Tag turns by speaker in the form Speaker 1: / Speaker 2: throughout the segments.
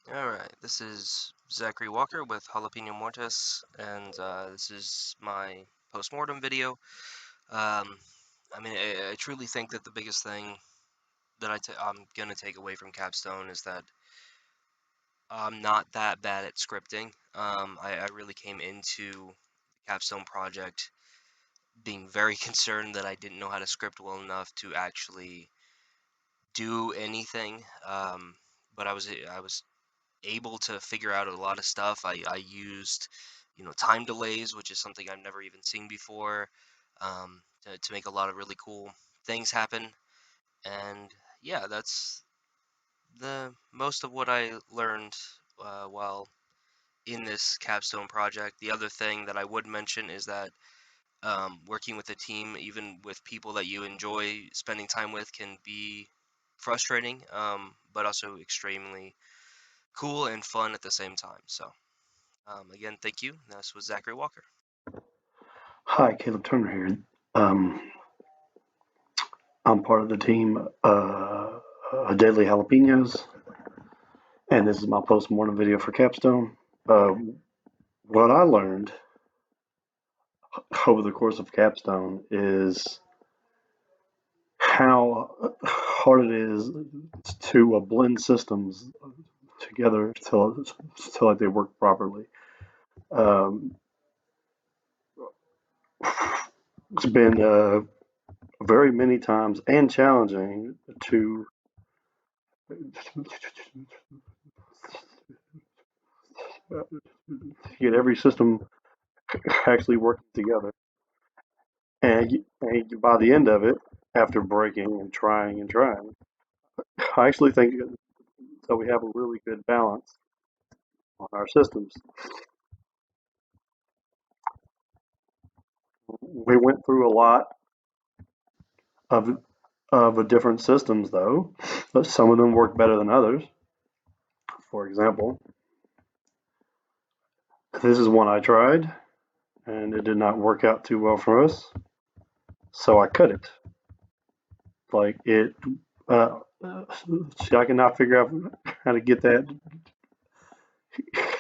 Speaker 1: Alright, this is Zachary Walker with Jalapeno Mortis, and this is my postmortem video. Um, I truly think that the biggest thing that I'm gonna take away from Capstone is that I'm not that bad at scripting. I really came into the Capstone project being very concerned that I didn't know how to script well enough to actually do anything. But I was able to figure out a lot of stuff. I used, time delays, which is something I've never even seen before, to make a lot of really cool things happen. And yeah, that's the most of what I learned while in this capstone project. The other thing that I would mention is that working with a team, even with people that you enjoy spending time with, can be frustrating, but also extremely cool and fun at the same time. So, again, thank you. This was Zachary Walker.
Speaker 2: Hi, Caleb Turner here. Um, I'm part of the team, Deadly Jalapenos, and this is my post-mortem video for Capstone. Uh, what I learned over the course of Capstone is how hard it is to blend systems together till like they work properly. Um, it's been very many times and challenging to get every system actually working together. And by the end of it, after breaking and trying, I actually think that we have a really good balance on our systems. We went through a lot of different systems, though. But some of them work better than others. For example, this is one I tried, and it did not work out too well for us, so I cut it. Like it, see, I cannot figure out how to get that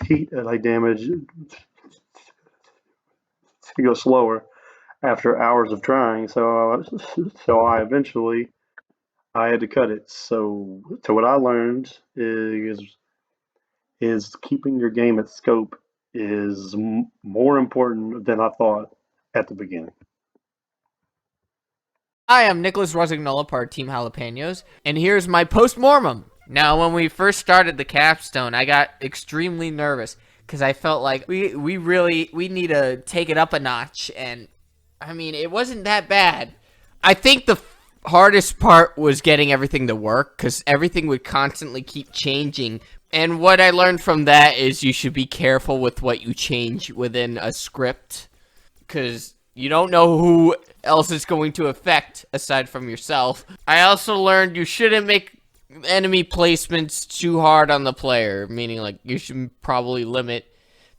Speaker 2: heat like damage to go slower after hours of trying. So I eventually I had to cut it. So what I learned is keeping your game at scope is more important than I thought at the beginning.
Speaker 3: Hi, I'm Nicholas Rosignola, part of Team Jalapenos, and here's my post-mortem. Now, when we first started the capstone, I got extremely nervous because I felt like we need to take it up a notch, and I mean, it wasn't that bad. I think the hardest part was getting everything to work because everything would constantly keep changing. And what I learned from that is you should be careful with what you change within a script because you don't know who else it's going to affect aside from yourself. I also learned you shouldn't make enemy placements too hard on the player, meaning like you should probably limit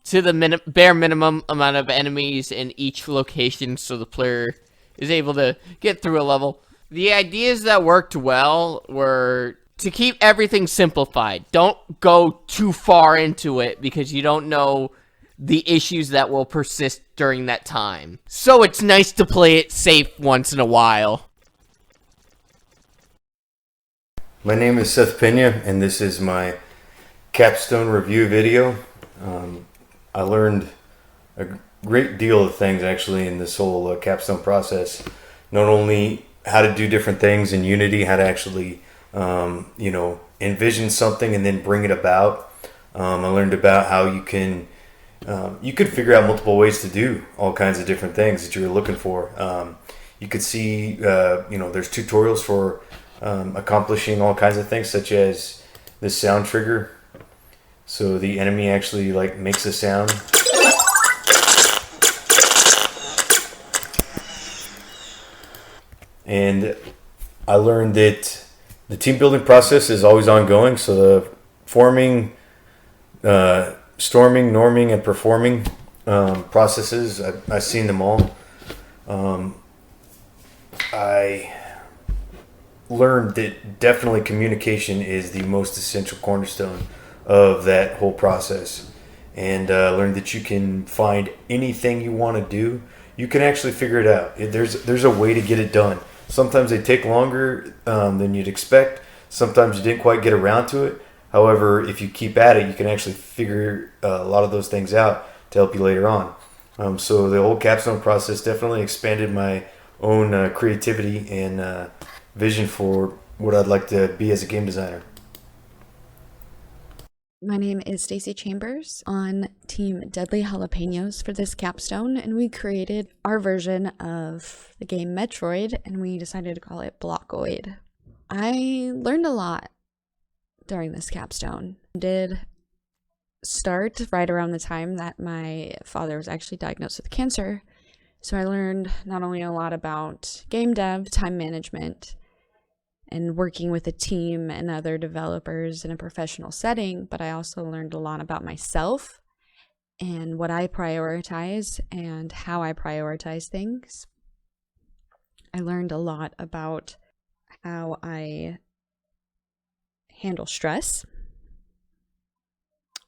Speaker 3: to the bare minimum amount of enemies in each location so the player is able to get through a level. The ideas that worked well were to keep everything simplified. Don't go too far into it because you don't know the issues that will persist during that time. So it's nice to play it safe once in a while.
Speaker 4: My name is Seth Pena, and this is my capstone review video. I learned a great deal of things actually in this whole capstone process. Not only how to do different things in Unity, how to actually, envision something and then bring it about. I learned about how you could figure out multiple ways to do all kinds of different things that you were looking for. You could see, there's tutorials for accomplishing all kinds of things, such as this sound trigger. So the enemy actually like makes a sound. And I learned that the team building process is always ongoing. So the forming, storming, norming, and performing processes, I've seen them all. I learned that definitely communication is the most essential cornerstone of that whole process, and learned that you can find anything you want to do. You can actually figure it out. There's a way to get it done. Sometimes they take longer than you'd expect. Sometimes you didn't quite get around to it. However, if you keep at it, you can actually figure a lot of those things out to help you later on. So the whole capstone process definitely expanded my own creativity and vision for what I'd like to be as a game designer.
Speaker 5: My name is Stacy Chambers on Team Deadly Jalapenos for this capstone, and we created our version of the game Metroid, and we decided to call it Blockoid. I learned a lot during this capstone. I did start right around the time that my father was actually diagnosed with cancer, so I learned not only a lot about game dev, time management, and working with a team and other developers in a professional setting, but I also learned a lot about myself and what I prioritize and how I prioritize things. I learned a lot about how I handle stress,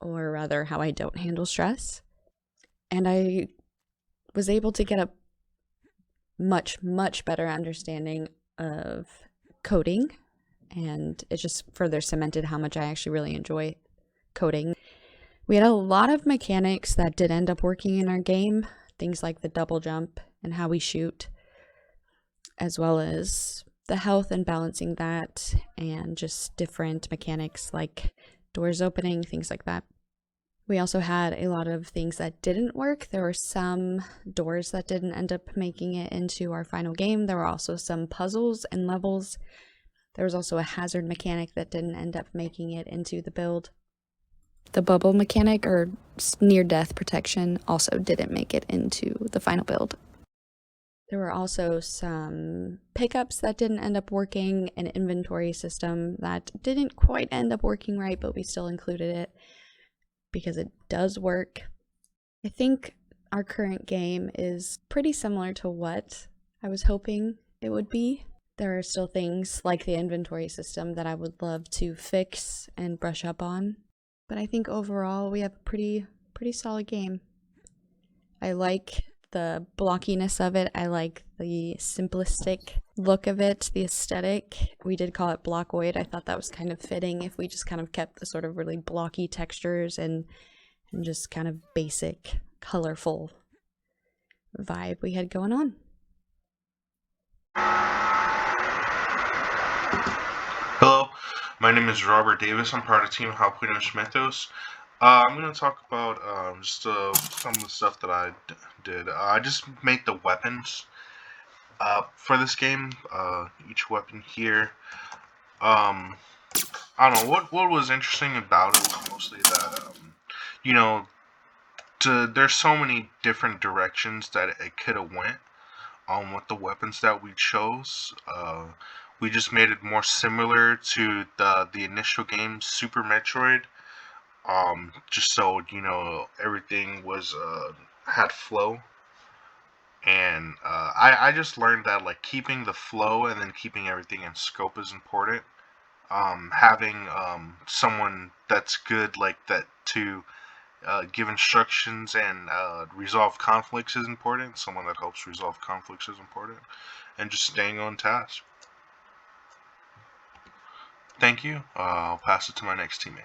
Speaker 5: or rather how I don't handle stress. And I was able to get a much, much better understanding of coding, and it just further cemented how much I actually really enjoy coding. We had a lot of mechanics that did end up working in our game, things like the double jump and how we shoot, as well as the health and balancing that, and just different mechanics like doors opening, things like that. We also had a lot of things that didn't work. There were some doors that didn't end up making it into our final game. There were also some puzzles and levels. There was also a hazard mechanic that didn't end up making it into the build. The bubble mechanic, or near-death protection, also didn't make it into the final build. There were also some pickups that didn't end up working, an inventory system that didn't quite end up working right, but we still included it because it does work. I think our current game is pretty similar to what I was hoping it would be. There are still things like the inventory system that I would love to fix and brush up on, but I think overall we have a pretty solid game. I like the blockiness of it. I like the simplistic look of it, the aesthetic. We did call it Blockoid. I thought that was kind of fitting if we just kind of kept the sort of really blocky textures and just kind of basic, colorful vibe we had going on.
Speaker 6: Hello, my name is Robert Davis. I'm part of Team Jalapenos. I'm going to talk about just some of the stuff that I did. I just made the weapons for this game. Each weapon here. I don't know what was interesting about it was mostly that you know there's so many different directions that it could have went with the weapons that we chose. We just made it more similar to the initial game, Super Metroid. Just so everything was had flow, and I just learned that like keeping the flow and then keeping everything in scope is important. Having someone that's good like that to give instructions and resolve conflicts is important. Someone that helps resolve conflicts is important, and just staying on task. Thank you. I'll pass it to my next teammate.